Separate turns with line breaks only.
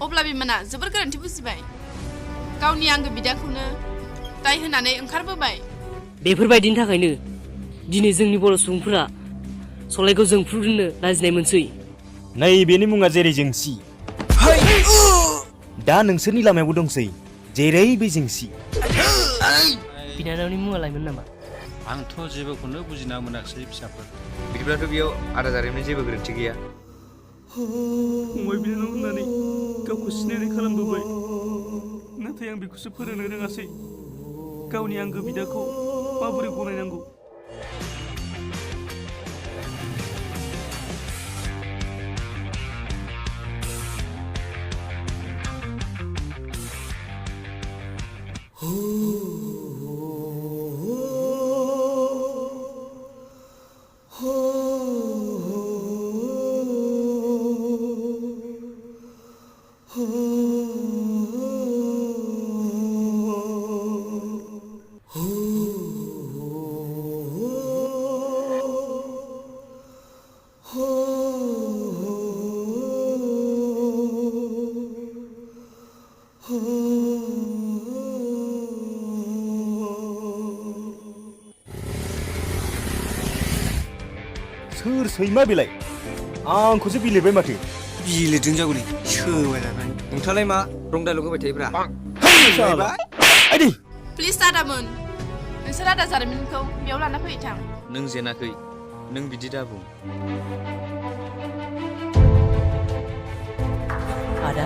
अब्ला बिमाना जोबोर गोरोन्थि बुजिबाय गावनि आंगो बिदाखौनो दाय होनानै ओंखारबोबाय
बेफोरबायदिनि थाखायनो दिनै जोंनि बर' सुबुंफोरा सलाइखौ जोंफ्रुनो लाजिनाय मोनसै
नै बेनि मुङा जेरै जेंसि दा नोंसोरनि लामायावबो दंसै जेरै बे जेंसि
बिनानावनि मुङा लायमोन नामा
आंथ' जेबोखौनो बुजिना मोनाखिसै फिसाफोर
बिदिब्लाथ' बेयाव आदा जारिमिननि जेबो गोरोन्थि गैया
फंबाय बिनानाव होननानै गावखौ सिनायनाय खालामबोबाय नाथाय आं बेखौसो फोरोंनो रोङासै गावनि आंगो बिदाखौ माबोरै गनायनांगौ
सोर सैमा बेलाय आंखौसो बिलिरबाय माथो
बिलिरदों जागौलै सोबाय लानानै नोंथाङालाय मा रं डायलग होबाय थायोब्रा
प्लिज आदामोन नोंसोर आदा जारिमिनखौ बेयाव लाना फै थां
नों जेनाखै नों बिदि दाबुं
आदा